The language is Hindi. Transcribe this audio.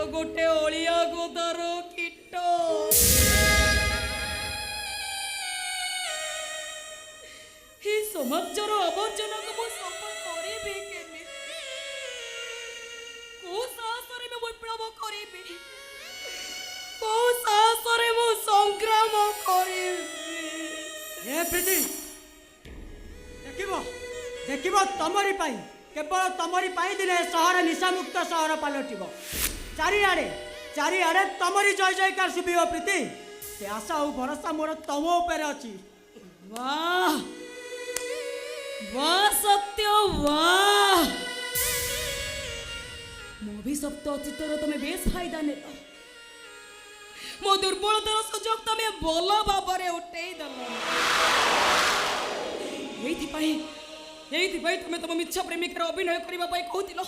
गोटे ओलिया गोदार कीट ही समाजर आवर्जना को मु सफा करिबे केमे को साहसरे मु विप्लव करिबे को साहसरे मु संग्राम करिबे ए प्रीति देखिबो तमरी पाई केवल तमरी पाई दिने सहर निशामुक्त सहर पलटिबो चारिआडे तमरी जय जयकार सुबियो प्रीति से आशा और भरोसा मोर तम ऊपर अछि। वाह वाह सत्य वाह मो भी सप्त अतीतर तुम बेस फायदा ने मो दुर्बलतार सुजोग तुम भल भाव उठे दल तुम तुम मिछ प्रेमिकार अभिनय करने कहूल।